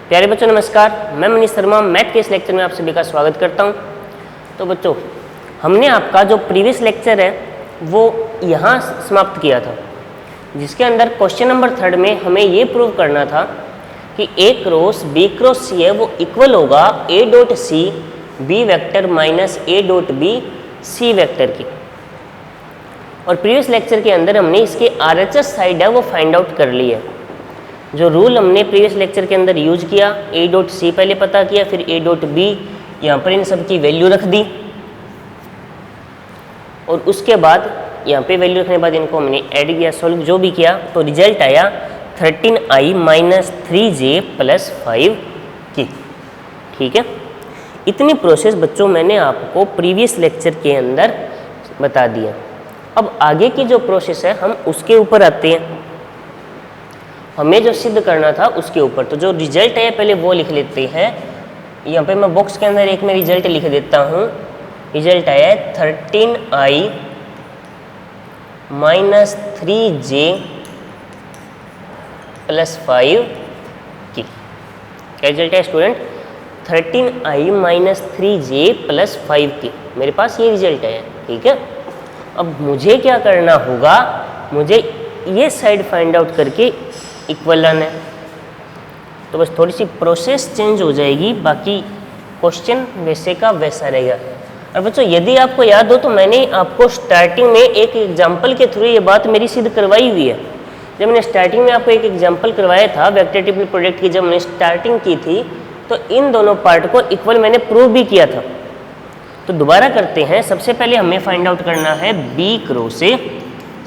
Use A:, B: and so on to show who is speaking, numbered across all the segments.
A: प्यारे बच्चों नमस्कार, मैं मनीष शर्मा मैथ के इस लेक्चर में आप सभी का स्वागत करता हूं। तो बच्चों, हमने आपका जो प्रीवियस लेक्चर है वो यहाँ समाप्त किया था, जिसके अंदर क्वेश्चन नंबर 3 में हमें ये प्रूव करना था कि A cross B cross C है वो इक्वल होगा ए डॉट सी बी वेक्टर माइनस ए डॉट बी सी वेक्टर की। और प्रीवियस लेक्चर के अंदर हमने इसके RHS साइड है वो फाइंड आउट कर ली है। जो रूल हमने प्रीवियस लेक्चर के अंदर यूज किया, ए डॉट सी पहले पता किया, फिर ए डॉट बी, यहाँ पर इन सब की वैल्यू रख दी और उसके बाद यहाँ पे वैल्यू रखने के बाद इनको हमने ऐड किया, सॉल्व जो भी किया, तो रिजल्ट आया 13i माइनस 3j प्लस 5 की। ठीक है, इतनी प्रोसेस बच्चों मैंने आपको प्रीवियस लेक्चर के अंदर बता दिया। अब आगे की जो प्रोसेस है हम उसके ऊपर आते हैं, हमें जो सिद्ध करना था उसके ऊपर। तो जो रिजल्ट है पहले वो लिख लेते हैं। यहाँ पे मैं बॉक्स के अंदर एक में रिजल्ट लिख देता हूँ। रिजल्ट आया है 13i माइनस 3j प्लस 5 की। क्या रिजल्ट है student? 13i minus 3j plus 5 की। मेरे पास ये रिजल्ट है। ठीक है, अब मुझे क्या करना होगा, मुझे ये साइड फाइंड आउट करके इक्वल लाना है। तो बस थोड़ी सी प्रोसेस चेंज हो जाएगी, बाकी क्वेश्चन वैसे का वैसा रहेगा। और बच्चों यदि आपको याद हो तो मैंने आपको स्टार्टिंग में एक एग्जांपल के थ्रू ये बात मेरी सिद्ध करवाई हुई है। जब मैंने स्टार्टिंग में आपको एक एग्जांपल करवाया था वेक्टर ट्रिपल प्रोडक्ट की, जब मैंने स्टार्टिंग की थी तो इन दोनों पार्ट को इक्वल मैंने प्रूव भी किया था। तो दोबारा करते हैं। सबसे पहले हमें फाइंड आउट करना है बी क्रॉस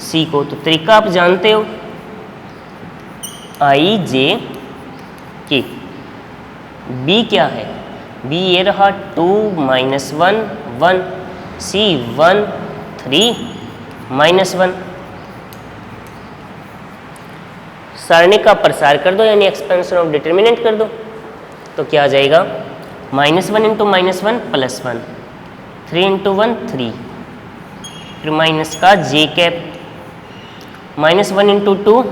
A: सी को। तो तरीका आप जानते हो, आई जे की। बी क्या है? बी ये रहा 2 माइनस 1 1, सी 1 3 माइनस 1। सारणी का प्रसार कर दो, यानी एक्सपेंशन ऑफ डिटर्मिनेंट कर दो। तो क्या आ जाएगा? Minus 1 into minus 1 plus 1, 3 into 1 3, फिर माइनस का J cap, minus 1 into 2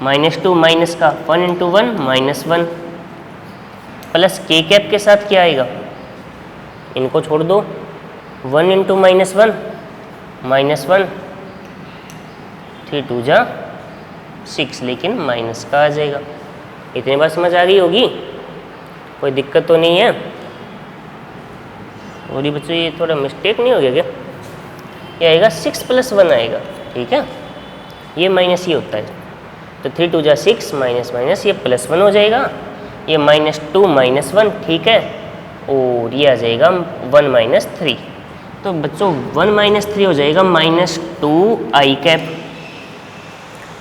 A: minus 2, minus का 1 into 1 minus 1, plus K cap के साथ क्या आएगा? इनको छोड़ दो, 1 इंटू माइनस 1 माइनस 1, 3 2 जा 6, लेकिन माइनस का आ जाएगा। इतनी बार समझ आ गई होगी, कोई दिक्कत तो नहीं है? और ये बच्चों ये थोड़ा मिस्टेक नहीं हो गया क्या? ये आएगा 6 प्लस 1 आएगा। ठीक है, ये माइनस ही होता है। तो 3 2 जा 6, माइनस माइनस ये प्लस 1 हो जाएगा, ये माइनस 2 माइनस 1। ठीक है, और ये आ जाएगा 1 माइनस 3। तो बच्चों 1 माइनस 3 हो जाएगा माइनस 2 आई कैप।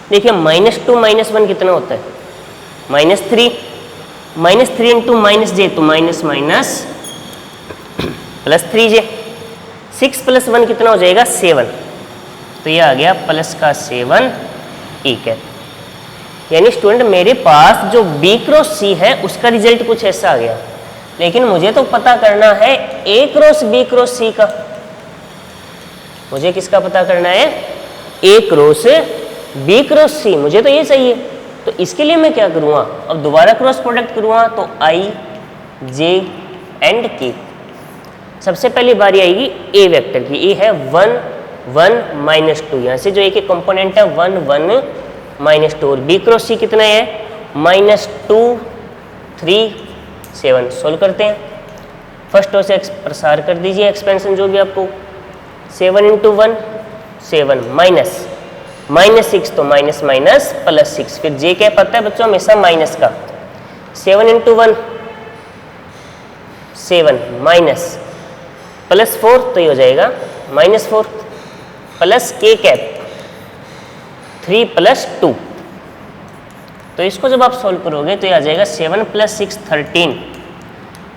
A: देखिए माइनस 2 माइनस 1 कितना होता है? माइनस 3, माइनस 3 इंटू माइनस जे, तो minus minus plus 3j। 6 plus 1 कितना हो जाएगा? 7। तो ये आ गया प्लस का 7 ई कैप। यानी स्टूडेंट मेरे पास जो बी क्रॉस सी है उसका रिजल्ट कुछ ऐसा आ गया, लेकिन मुझे तो पता करना है ए क्रॉस बी क्रॉस सी का। मुझे किसका पता करना है? ए क्रॉस बी क्रॉस सी, मुझे तो ये चाहिए। तो इसके लिए मैं क्या करूँगा? अब दोबारा क्रॉस प्रोडक्ट करूँगा, तो आई जे एंड के। सबसे पहली बारी आएगी ए वेक्टर की। ए है 1 1 माइनस 2, यहाँ से जो एक कंपोनेंट है 1 1 माइनस 2, और बी क्रॉस सी कितना है? माइनस 2 3 7। सोल्व करते हैं। फर्स्ट रो से प्रसार कर दीजिए एक्सपेंशन जो भी आपको। 7 इंटू 1 7, माइनस माइनस 6, तो माइनस माइनस प्लस 6, फिर जे क्या पता है बच्चों हमेशा माइनस का। 7 इंटू 1 7, माइनस प्लस 4, तो ये हो जाएगा minus 4, plus K cap 3 plus 2। तो इसको जब आप सॉल्व करोगे तो ये आ जाएगा 7 प्लस 6 13,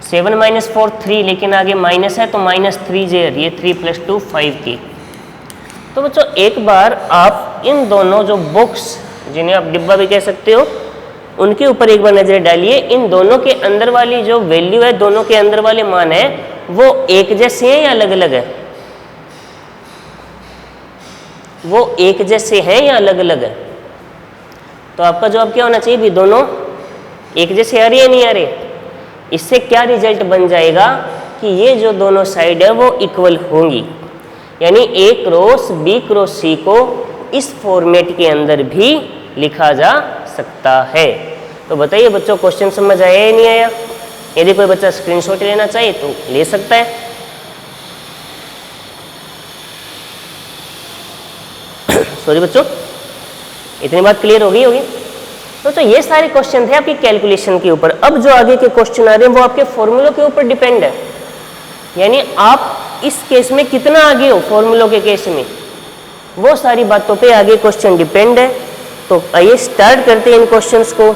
A: 7 माइनस 4 3, लेकिन आगे माइनस है तो माइनस 3j, ये 3 प्लस 2 5 की। तो बच्चों एक बार आप इन दोनों जो बॉक्स, जिन्हें आप डिब्बा भी कह सकते हो, उनके ऊपर एक बार नजर डालिए। इन दोनों के अंदर वाली जो वैल्यू है, दोनों के अंदर वाले मान है, वो एक जैसे हैं या अलग अलग है? वो एक जैसे हैं या अलग अलग है? तो आपका जवाब क्या होना चाहिए भी? दोनों एक जैसे आ रही है नहीं आ रही? इससे क्या रिजल्ट बन जाएगा कि ये जो दोनों साइड है वो इक्वल होंगी, यानी ए क्रॉस बी क्रॉस सी को इस फॉर्मेट के अंदर भी लिखा जा सकता है। तो बताइए बच्चों, क्वेश्चन समझ आया या नहीं आया? यदि कोई बच्चा स्क्रीनशॉट लेना चाहे तो ले सकता है। सॉरी बच्चों, इतनी बात क्लियर हो गई होगी? तो ये सारे क्वेश्चन थे आपकी कैलकुलेशन के ऊपर। अब जो आगे के क्वेश्चन आ रहे हैं वो आपके फॉर्मूलों के ऊपर डिपेंड है, यानी आप इस केस में कितना आगे हो फॉर्मूलों के केस में, वो सारी बातों पे आगे क्वेश्चन डिपेंड है। तो आइए स्टार्ट करते हैं इन क्वेश्चंस को,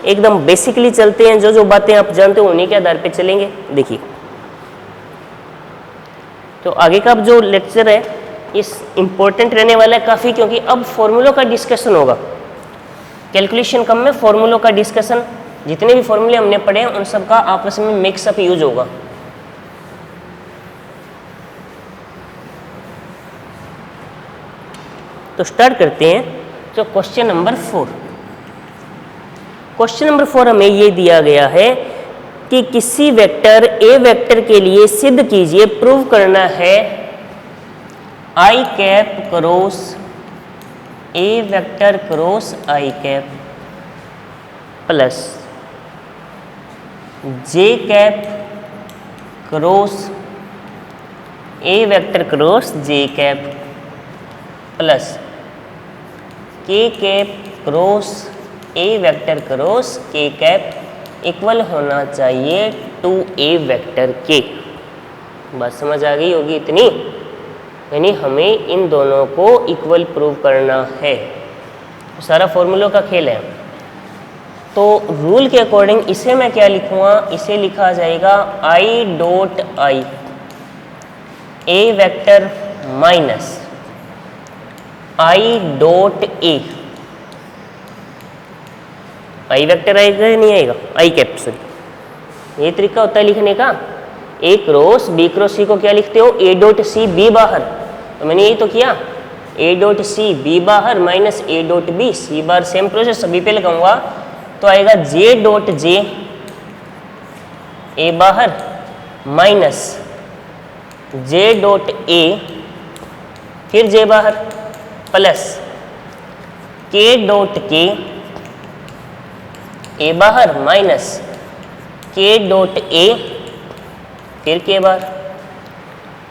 A: एकदम बेसिकली चलते हैं, जो जो बातें आप जानते हो उन्हीं के आधार पे चलेंगे। देखिए, तो आगे का अब जो लेक्चर है इस इम्पोर्टेंट रहने वाला है काफ़ी, क्योंकि अब फॉर्मूलों का डिस्कशन होगा। कैलकुलेशन कम में फॉर्मूलों का डिस्कशन, जितने भी फॉर्मूले हमने पढ़े हैं उन सब का आपस में मिक्सअप यूज होगा। तो स्टार्ट करते हैं। तो क्वेश्चन नंबर 4, क्वेश्चन नंबर 4 हमें ये दिया गया है कि किसी वेक्टर ए वेक्टर के लिए सिद्ध कीजिए, प्रूव करना है I cap cross A vector cross I cap plus J cap cross A vector cross J cap plus K cap cross A vector cross K cap equal होना चाहिए to A vector के। बात समझ आ गई होगी इतनी? यानी हमें इन दोनों को इक्वल प्रूव करना है। सारा फॉर्मूलों का खेल है। तो रूल के अकॉर्डिंग इसे मैं क्या लिखूँगा? इसे लिखा जाएगा I dot I A vector minus I dot A. I vector आएगा या नहीं आएगा? आई कैप, सॉरी, ये तरीका होता है लिखने का। ए क्रॉस बी क्रॉस सी को क्या लिखते हो? ए डॉट सी बी बाहर। तो मैंने यही तो किया, ए डॉट सी बी बाहर माइनस ए dot B C bar. Same process सभी पे लगाऊंगा तो आएगा जे डॉट जे ए बाहर माइनस जे डॉट ए फिर जे बाहर प्लस के डॉट के ए बाहर माइनस के डॉट ए फिर के बाहर।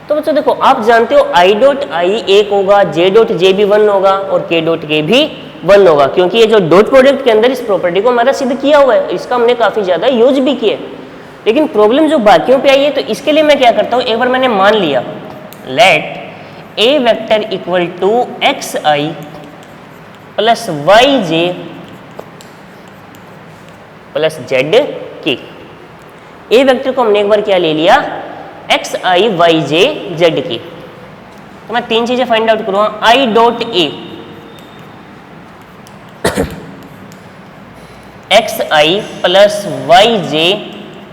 A: तो बच्चों देखो, आप जानते हो आई डॉट आई एक होगा, जे डॉट जे भी 1 होगा और के डॉट के भी 1 होगा, क्योंकि ये जो डॉट प्रोडक्ट के अंदर इस प्रॉपर्टी को हमारा सिद्ध किया हुआ है, इसका हमने काफ़ी ज़्यादा यूज भी किया है। लेकिन प्रॉब्लम जो बाकियों पे आई है, तो इसके लिए मैं क्या करता हूँ, एक बार मैंने मान लिया let a vector equal to x i plus y j plus z k. A vector को हमने एक बार क्या ले लिया, x i y j z k. तो मैं 3 चीजें फाइंड आउट करूंगा। I dot a x i plus y j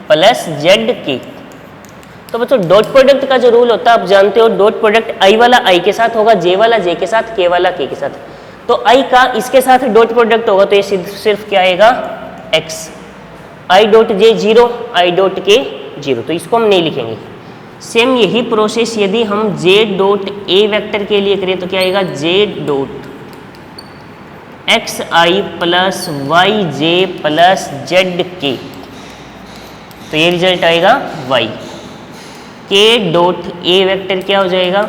A: plus z k. तो बच्चों डॉट प्रोडक्ट का जो रूल होता है आप जानते हो, डॉट प्रोडक्ट आई वाला आई के साथ होगा, जे वाला जे के साथ, के वाला के साथ। तो आई का इसके साथ डॉट प्रोडक्ट होगा तो ये सिर्फ क्या आएगा, x. I dot J 0, I dot के 0, तो इसको हम नहीं लिखेंगे। सेम यही प्रोसेस यदि हम जे डॉट ए वेक्टर के लिए करें तो क्या आएगा, J dot x i plus y j plus z k. तो ये रिजल्ट आएगा वाई। के डॉट ए वेक्टर क्या हो जाएगा,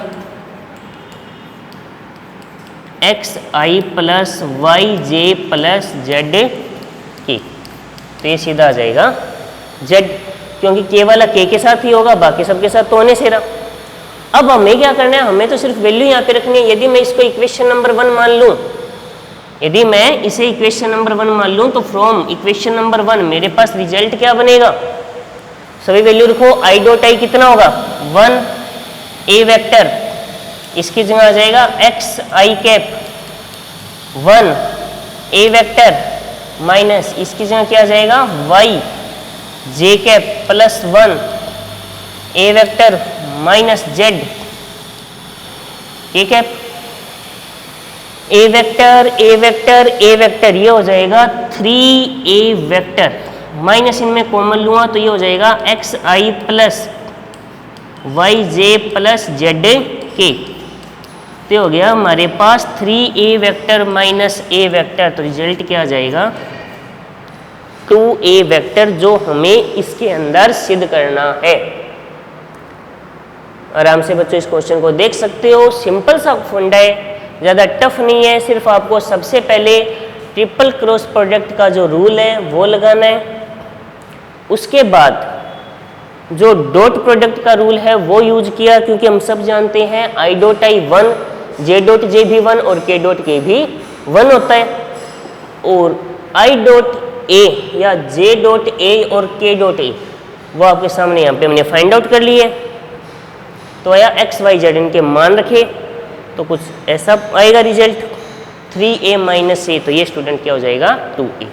A: x i plus y j plus z k. तो ये सीधा आ जाएगा जेड, क्योंकि के वाला के साथ ही होगा, बाकी सबके साथ तो होने से रहा। अब हमें क्या करना है, हमें तो सिर्फ वैल्यू यहाँ पे रखनी है। यदि मैं इसको इक्वेशन नंबर 1 मान लूँ, यदि मैं इसे इक्वेशन नंबर 1 मान लूँ, तो फ्रॉम इक्वेशन नंबर 1 मेरे पास रिजल्ट क्या बनेगा, सभी वैल्यू रखो। आई डॉट आई कितना होगा 1, ए वेक्टर इसकी जगह आ जाएगा एक्स आई कैप 1 ए वेक्टर माइनस इसकी जगह क्या आ जाएगा वाई जे कैप प्लस 1 ए वेक्टर माइनस जेड के cap. A vector A vector A vector ये हो जाएगा 3 ए वेक्टर माइनस इनमें कॉमन लूँगा तो ये हो जाएगा x i plus y j plus z k. तो ये हो गया हमारे पास 3a vector minus a vector, तो रिजल्ट क्या आ जाएगा 2a वेक्टर, जो हमें इसके अंदर सिद्ध करना है। आराम से बच्चों इस क्वेश्चन को देख सकते हो, सिंपल सा फंडा है, ज़्यादा टफ नहीं है। सिर्फ आपको सबसे पहले ट्रिपल क्रॉस प्रोडक्ट का जो रूल है वो लगाना है, उसके बाद जो डॉट प्रोडक्ट का रूल है वो यूज किया, क्योंकि हम सब जानते हैं I dot I 1, J dot J भी 1 और के डॉट के भी 1 होता है, और आई डॉट ए या जे डॉट ए और के डॉट ए वो आपके सामने यहाँ पे हमने फाइंड आउट कर लिए। तो आया एक्स वाई जेड, इनके मान रखे तो कुछ ऐसा आएगा रिजल्ट 3a माइनस ए, तो ये स्टूडेंट क्या हो जाएगा 2a।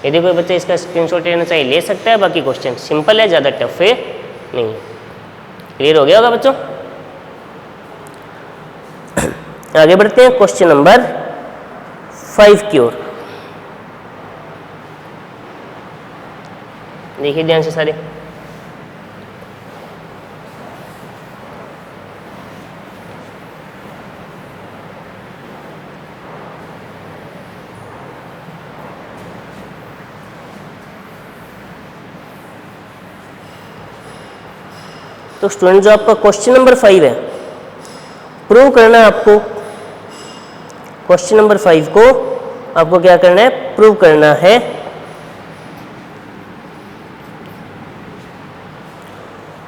A: यदि कोई बच्चा इसका स्क्रीनशॉट लेना चाहिए ले सकता है, बाकी क्वेश्चन सिंपल है, ज़्यादा टफ है नहीं है। क्लियर हो गया होगा बच्चों। आगे बढ़ते हैं क्वेश्चन नंबर 5 की ओर। देखिए ध्यान से सारे, तो स्टूडेंट जो आपका क्वेश्चन नंबर 5 है प्रूव करना है आपको। क्वेश्चन नंबर 5 को आपको क्या करना है, प्रूव करना है।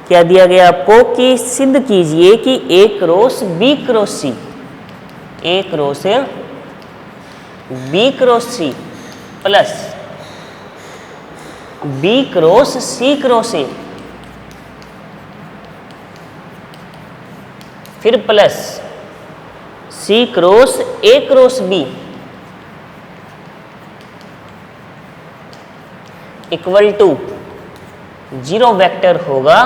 A: क्या दिया गया आपको कि सिद्ध कीजिए कि A cross B cross C, A cross B cross C plus B cross C cross A, फिर plus C cross A cross B equal to 0 vector होगा।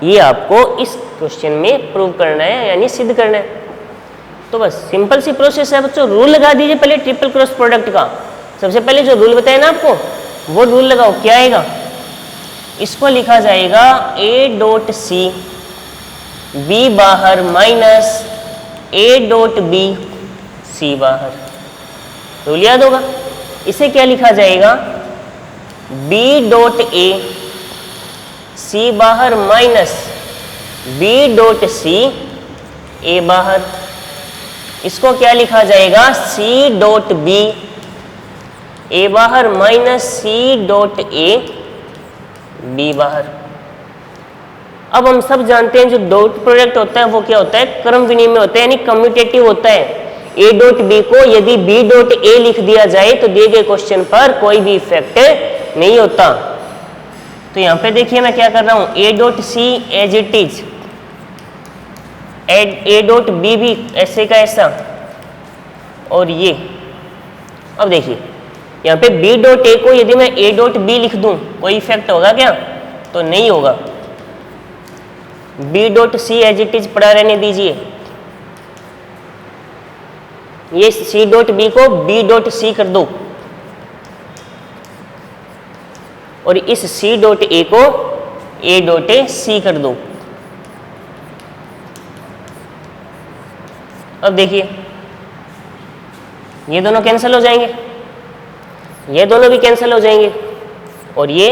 A: ये आपको इस क्वेश्चन में प्रूव करना है, यानी सिद्ध करना है। तो बस सिंपल सी प्रोसेस है बच्चों। रूल लगा दीजिए पहले ट्रिपल क्रॉस प्रोडक्ट का। सबसे पहले जो रूल बताया ना आपको वो रूल लगाओ। क्या आएगा, इसको लिखा जाएगा ए डॉट सी बी बाहर माइनस ए डॉट बी सी बाहर। रूल याद होगा। इसे क्या लिखा जाएगा, बी डॉट ए सी बाहर माइनस बी डॉट सी ए बाहर। इसको क्या लिखा जाएगा, सी डॉट बी ए बाहर minus c dot a b बाहर। अब हम सब जानते हैं जो डॉट प्रोडक्ट होता है वो क्या होता है, क्रम विनिमय होता है, यानी कम्यूटेटिव होता है। ए डॉट बी को यदि बी डॉट ए लिख दिया जाए तो दिए गए क्वेश्चन पर कोई भी इफेक्ट नहीं होता। तो यहां पे देखिए मैं क्या कर रहा हूं, a dot c as it is, a dot b भी ऐसे का ऐसा, और ये। अब देखिए यहाँ पे बी डॉट ए को यदि मैं ए डॉट बी लिख दूं कोई इफेक्ट होगा क्या, तो नहीं होगा। B dot c as it is पड़ा रहने दीजिए। ये सी डॉट बी को बी डॉट सी कर दो और इस सी डॉट ए को ए डॉट ए सी कर दो। अब देखिए ये दोनों कैंसिल हो जाएंगे, ये दोनों भी कैंसिल हो जाएंगे और ये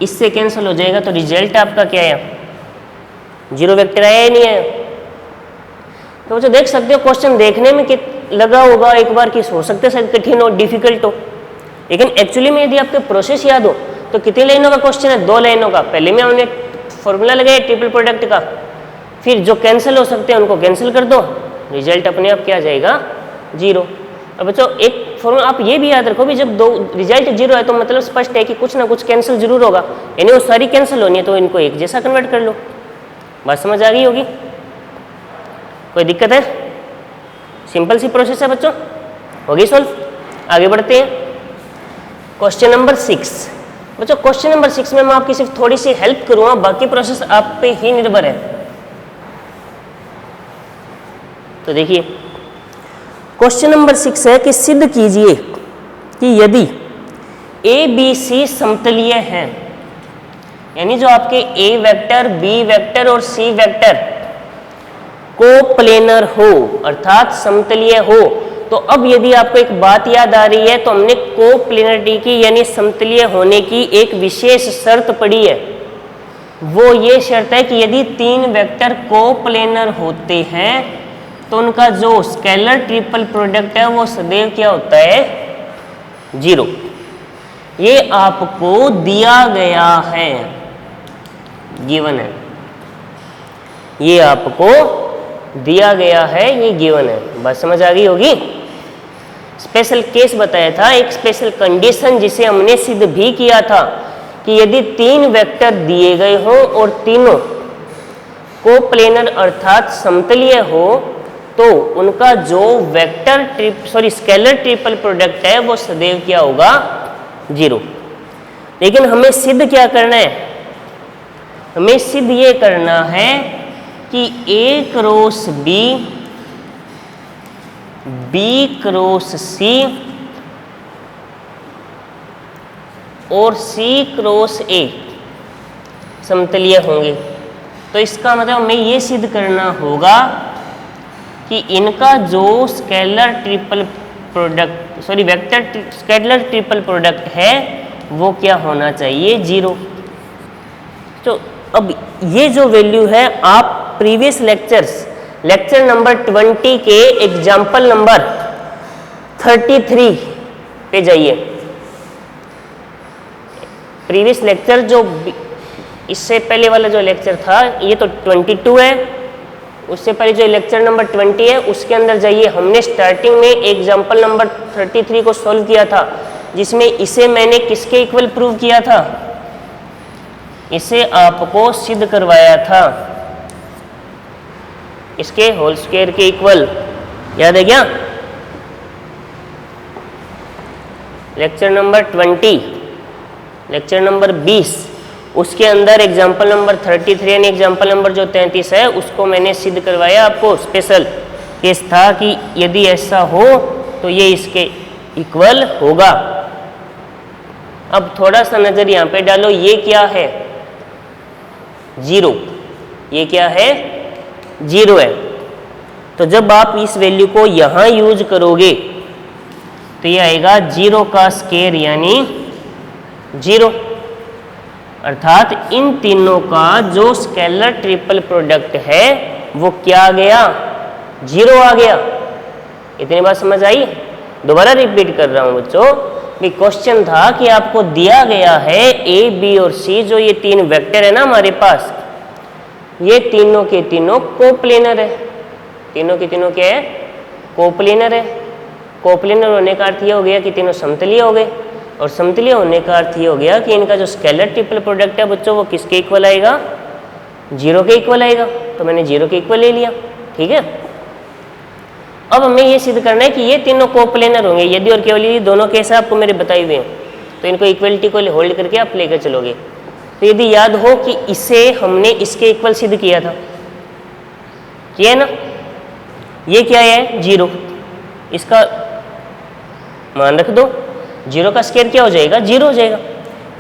A: इससे कैंसिल हो जाएगा। तो रिजल्ट आपका क्या आया, 0 वेक्टर आया या नहीं आया। तो बच्चों देख सकते हो क्वेश्चन देखने में लगा होगा एक बार कि हो सकता है शायद कठिन हो, डिफिकल्ट हो, लेकिन एक्चुअली में यदि आपके प्रोसेस याद हो तो कितनी लाइनों का क्वेश्चन है, 2 लाइनों का। पहले में हमने फॉर्मूला लगाया ट्रिपल प्रोडक्ट का, फिर जो कैंसिल हो सकते हैं उनको कैंसिल कर दो, रिजल्ट अपने आप क्या आ जाएगा 0। अब बच्चों एक फॉर्मूला आप ये भी याद रखो भी जब 2 रिजल्ट 0 है तो मतलब स्पष्ट है कि कुछ ना कुछ कैंसिल जरूर होगा, यानी वो सारी कैंसिल होनी है, तो इनको एक जैसा कन्वर्ट कर लो। बात समझ आ गई होगी, कोई दिक्कत है, सिंपल सी प्रोसेस है बच्चों, होगी सॉल्व। आगे बढ़ते हैं क्वेश्चन नंबर 6। बच्चों क्वेश्चन नंबर 6 में मैं आपकी सिर्फ थोड़ी सी हेल्प करूंगा, बाकी प्रोसेस आप पे ही निर्भर है। तो देखिए क्वेश्चन नंबर 6 है कि सिद्ध कीजिए कि यदि ए बी सी समतलीय हैं, यानी जो आपके ए वेक्टर, बी वेक्टर और सी वेक्टर कोप्लेनर हो अर्थात समतलीय हो। तो अब यदि आपको एक बात याद आ रही है तो हमने कोप्लेनरिटी की यानी समतलीय होने की एक विशेष शर्त पढ़ी है। वो ये शर्त है कि यदि तीन वेक्टर कोप्लेनर होते हैं तो उनका जो स्केलर ट्रिपल प्रोडक्ट है वो सदैव क्या होता है, 0। ये आपको दिया गया है, गिवन है, ये आपको दिया गया है, ये गिवन है। बात समझ आ गई होगी। स्पेशल केस बताया था, एक स्पेशल कंडीशन जिसे हमने सिद्ध भी किया था कि यदि तीन वेक्टर दिए गए हो और तीनों कोप्लेनर अर्थात समतलीय हो तो उनका जो स्केलर ट्रिपल प्रोडक्ट है वो सदैव क्या होगा, 0। लेकिन हमें सिद्ध क्या करना है, हमें सिद्ध ये करना है कि A cross B, B cross C और C क्रॉस A समतलीय होंगे। तो इसका मतलब हमें ये सिद्ध करना होगा कि इनका जो scalar triple product vector scalar triple product है वो क्या होना चाहिए, 0। तो अब ये जो वैल्यू है आप प्रीवियस लेक्चर नंबर 20 के एग्जाम्पल नंबर 33 पे जाइए। प्रीवियस लेक्चर जो इससे पहले वाला जो लेक्चर था ये तो 22 है, उससे पहले जो लेक्चर नंबर 20 है उसके अंदर जाइए। हमने स्टार्टिंग में एग्जाम्पल नंबर 33 को सॉल्व किया था जिसमें इसे मैंने किसके इक्वल प्रूव किया था, इसे आपको सिद्ध करवाया था इसके होल स्क्वायर के इक्वल, याद है क्या? लेक्चर नंबर 20, लेक्चर नंबर 20 उसके अंदर एग्जाम्पल नंबर 33 यानी एग्जाम्पल नंबर जो 33 है उसको मैंने सिद्ध करवाया। आपको स्पेशल केस था कि यदि ऐसा हो तो ये इसके इक्वल होगा। अब थोड़ा सा नजर यहाँ पे डालो, ये क्या है, 0। ये क्या है, 0 है। तो जब आप इस वैल्यू को यहाँ यूज करोगे तो ये आएगा 0 का स्क्वायर यानी 0, अर्थात इन तीनों का जो स्केलर ट्रिपल प्रोडक्ट है वो क्या आ गया, 0 आ गया। इतनी बात समझ आई? दोबारा रिपीट कर रहा हूँ बच्चों, भी क्वेश्चन था कि आपको दिया गया है A, B और C, जो ये तीन वेक्टर है ना हमारे पास, ये तीनों के तीनों कोप्लेनर है। तीनों के तीनों क्या है, कोप्लेनर है। कोप्लेनर होने का अर्थ ये हो गया कि तीनों समतलीय हो गए, और समतलीय होने का अर्थ ये हो गया कि इनका जो स्केलर ट्रिपल प्रोडक्ट है बच्चों वो किसके इक्वल आएगा, 0 के इक्वल आएगा। तो मैंने 0 के इक्वल ले लिया, ठीक है। अब हमें ये सिद्ध करना है कि ये तीनों कोप्लेनर होंगे यदि और केवल यदि दोनों केस आपको मेरे बताए हुए हैं, तो इनको इक्वलिटी को होल्ड करके आप लेकर चलोगे। तो यदि याद हो कि इसे हमने इसके इक्वल सिद्ध किया था, किया है ना, ये क्या है, 0। इसका मान रख दो, 0 का स्क्वायर क्या हो जाएगा, 0 हो जाएगा।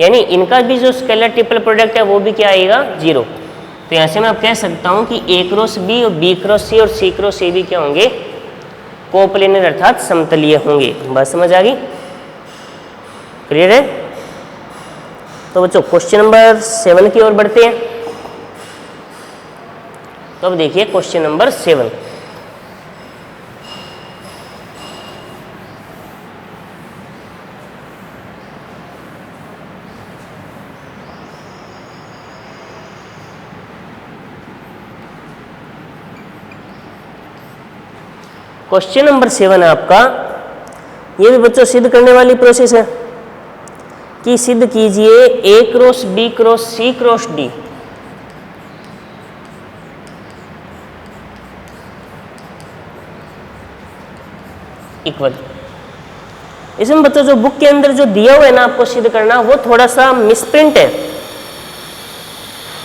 A: यानी इनका भी जो स्केलर ट्रिपल प्रोडक्ट है वो भी क्या आएगा, 0। तो यहाँ से मैं अब कह सकता हूँ कि A क्रॉस B और B क्रॉस C और C क्रॉस A भी क्या होंगे, कोप्लेनर अर्थात समतलीय होंगे। बात समझ आ गई, क्लियर है? तो बच्चों क्वेश्चन नंबर 7 की ओर बढ़ते हैं। तो अब देखिए क्वेश्चन नंबर 7। क्वेश्चन नंबर 7 है आपका, ये भी बच्चों सिद्ध करने वाली प्रोसेस है कि सिद्ध कीजिए A cross B cross C cross D equal. इसमें बच्चों जो बुक के अंदर जो दिया हुआ है ना आपको सिद्ध करना, वो थोड़ा सा मिसप्रिंट है।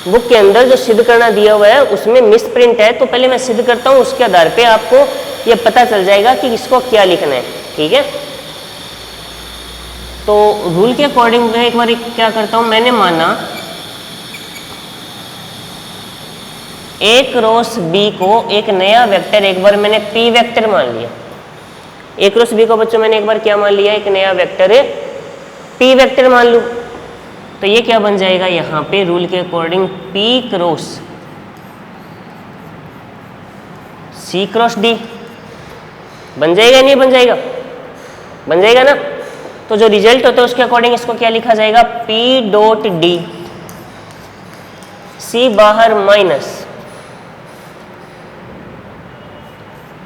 A: बुक के अंदर जो सिद्ध करना दिया हुआ है उसमें मिसप्रिंट है। तो पहले मैं सिद्ध करता हूं, उसके आधार पे आपको ये पता चल जाएगा कि इसको क्या लिखना है, ठीक है। तो रूल के अकॉर्डिंग मैं एक बार क्या करता हूं, मैंने माना ए क्रॉस बी को एक नया वेक्टर, एक बार मैंने पी वेक्टर मान लिया। ए क्रॉस बी को बच्चों मैंने एक बार क्या मान लिया, एक नया वेक्टर है पी वेक्टर मान लूं, तो ये क्या बन जाएगा यहां पे रूल के according P cross C cross D बन जाएगा, नहीं बन जाएगा, बन जाएगा ना। तो जो रिजल्ट होता है उसके अकॉर्डिंग इसको क्या लिखा जाएगा, पी डॉट डी, सी बाहर minus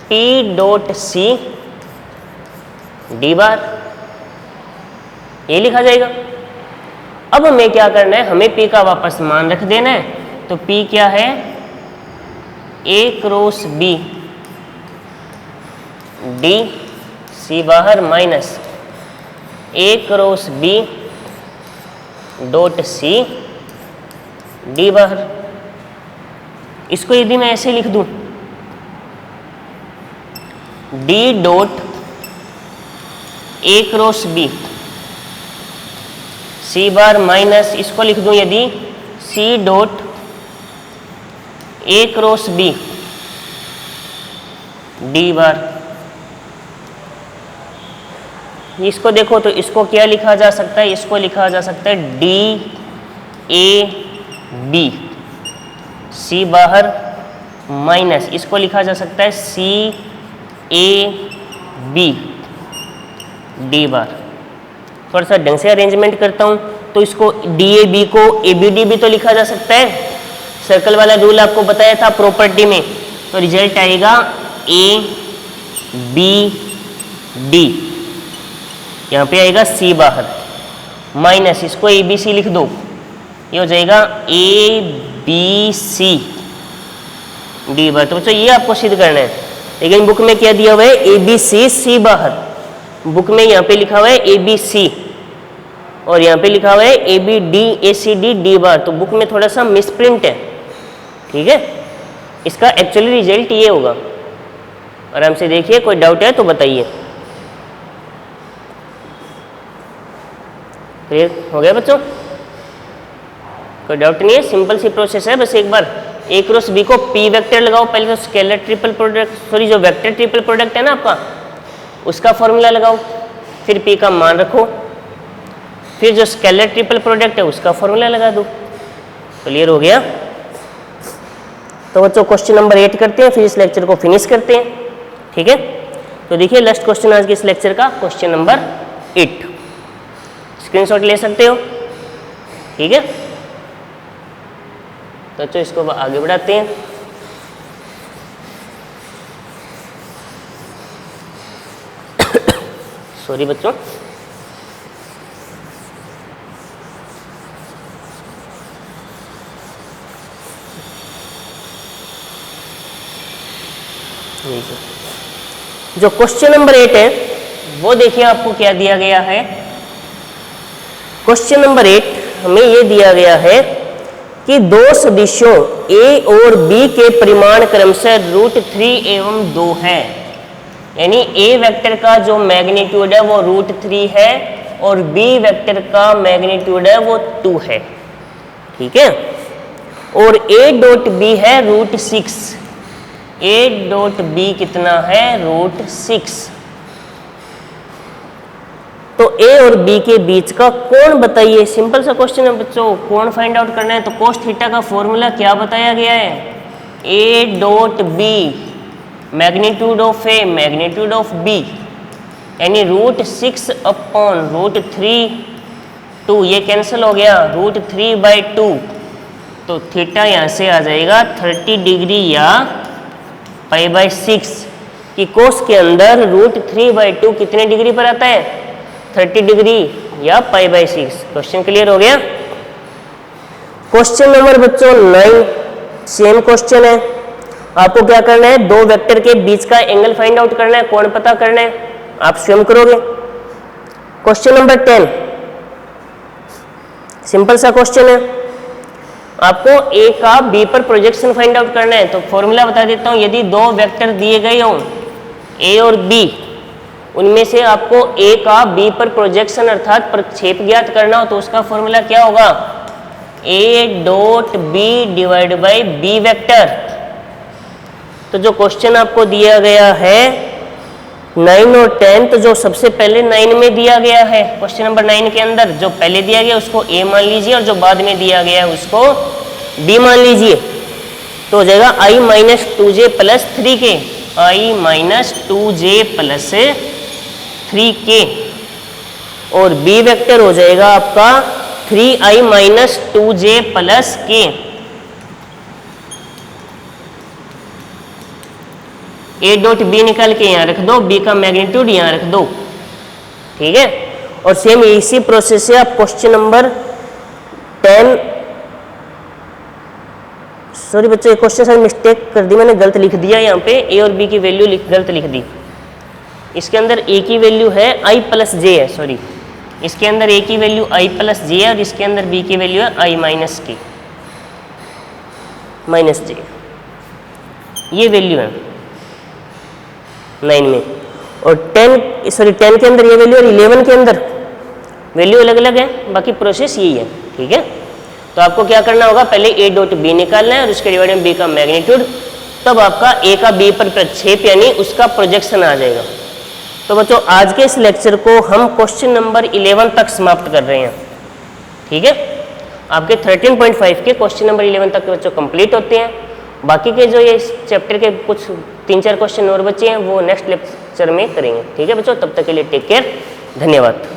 A: p dot c d bar, ये लिखा जाएगा। अब हमें क्या करना है, हमें P का वापस मान रख देना है। तो P क्या है, A cross B D, C बाहर minus A cross B dot C D बाहर। इसको यदि मैं ऐसे लिख दूं, D dot A cross B c bar minus, इसको लिख दूं यदि c dot a cross b d bar. इसको देखो तो इसको क्या लिखा जा सकता है, इसको लिखा जा सकता है डी ए बी, सी बाहर माइनस, इसको लिखा जा सकता है सी ए बी डी बार। थोड़ा सा ढंग से अरेंजमेंट करता हूं, तो इसको डी ए बी को ए बी डी भी तो लिखा जा सकता है। सर्कल वाला रूल आपको बताया था प्रॉपर्टी में, तो रिजल्ट आएगा ए बी डी, यहाँ पे आएगा सी बाहर माइनस, इसको ए बी सी लिख दो, ये हो जाएगा ए बी सी डी बाहर। तो बच्चों ये आपको सिद्ध करना है, लेकिन बुक में क्या दिया हुआ है, ए बी सी सी बाहर। बुक में यहाँ पे लिखा हुआ है ए बी सी और यहाँ पे लिखा हुआ है a b d a c d d bar, तो बुक में थोड़ा सा मिसप्रिंट है, ठीक है। इसका एक्चुअली रिजल्ट ये होगा, आराम से देखिए, कोई डाउट है तो बताइए। क्लियर हो गया बच्चों, कोई डाउट नहीं है, सिंपल सी प्रोसेस है। बस एक बार ए क्रॉस बी को पी वेक्टर लगाओ, पहले तो स्केलर ट्रिपल प्रोडक्ट, सॉरी जो वेक्टर ट्रिपल प्रोडक्ट है ना आपका, उसका फॉर्मूला लगाओ, फिर P का मान रखो, फिर जो स्केलर ट्रिपल प्रोडक्ट है उसका फॉर्मूला लगा दो। क्लियर हो गया। तो बच्चों क्वेश्चन नंबर 8 करते हैं, फिर इस लेक्चर को फिनिश करते हैं, ठीक है। तो देखिए लास्ट क्वेश्चन आज के इस लेक्चर का, क्वेश्चन नंबर 8, स्क्रीनशॉट ले सकते हो, ठीक है। तो बच्चों इसको आगे बढ़ाते हैं। सॉरी बच्चों, जो क्वेश्चन नंबर 8 है वो देखिए आपको क्या दिया गया है। क्वेश्चन नंबर 8 हमें ये दिया गया है कि दो सदिशों a और b के परिमाण क्रमशः √3 एवं 2 है, यानी a वेक्टर का जो मैग्नीट्यूड है वो √3 है और b वेक्टर का मैग्नीट्यूड है वो 2 है, ठीक है। और a डॉट b है √6, a डॉट b कितना है, √6। तो a और b के बीच का कोण बताइए। सिंपल सा क्वेश्चन है बच्चों, कोण फाइंड आउट करना है। तो कोस थीटा का फॉर्मूला क्या बताया गया है, a dot b magnitude of a magnitude of b, यानी √6 अपॉन √3, 2 ये कैंसिल हो गया, √3/2। तो थीटा यहाँ से आ जाएगा 30 डिग्री या π/6, कि कोस के अंदर √3/2 कितने डिग्री पर आता है, 30 डिग्री या π/6। क्वेश्चन क्लियर हो गया। क्वेश्चन नंबर बच्चों 9, सेम क्वेश्चन है। आपको क्या करना है, दो वेक्टर के बीच का एंगल फाइंड आउट करना है, कोण पता करना है, आप स्वयं करोगे। क्वेश्चन नंबर 10, सिंपल सा क्वेश्चन है। आपको ए का बी पर प्रोजेक्शन फाइंड आउट करना है। तो फॉर्मूला बता देता हूं, यदि दो वेक्टर दिए गए हों ए और बी उनमें से आपको ए का बी पर प्रोजेक्शन अर्थात प्रक्षेप ज्ञात करना हो तो उसका फॉर्मूला क्या होगा, ए dot b divide by b vector. तो जो क्वेश्चन आपको दिया गया है 9 और 10, तो जो सबसे पहले 9 में दिया गया है क्वेश्चन नंबर 9 के अंदर जो पहले दिया गया उसको ए मान लीजिए और जो बाद में दिया गया है उसको बी मान लीजिए। तो हो जाएगा i minus 2j plus 3k, i minus 2j plus 3k, और b वेक्टर हो जाएगा आपका 3i minus 2j plus k। A dot b निकाल के यहाँ रख दो, बी का मैग्नीट्यूड यहाँ रख दो, ठीक है। और सेम इसी प्रोसेस से आप क्वेश्चन नंबर 10, सॉरी बच्चों एक क्वेश्चन से मिस्टेक कर दी मैंने, गलत लिख दिया यहाँ पे, ए और बी की वैल्यू गलत लिख दी। इसके अंदर ए की वैल्यू है आई प्लस जे है, सॉरी इसके अंदर ए की वैल्यू आई प्लस जे है और इसके अंदर बी की वैल्यू है आई माइनस के माइनस जे, ये वैल्यू है 9 में। और 10 के अंदर ये वैल्यू और 11 के अंदर वैल्यू अलग अलग है, बाकी प्रोसेस यही है, ठीक है। तो आपको क्या करना होगा, पहले ए डॉट बी निकालना है और उसके डिवाइड में बी का मैग्नीट्यूड, तब आपका ए का बी पर प्रक्षेप यानी उसका प्रोजेक्शन आ जाएगा। तो बच्चों आज के इस लेक्चर को हम क्वेश्चन नंबर 11 तक समाप्त कर रहे हैं, ठीक है। आपके 13.5 के क्वेश्चन नंबर 11 तक बच्चों कंप्लीट होते हैं। बाकी के जो ये इस चैप्टर के कुछ 3-4 क्वेश्चन और बचे हैं वो नेक्स्ट लेक्चर में करेंगे, ठीक है बच्चों। तब तक के लिए टेक केयर, धन्यवाद।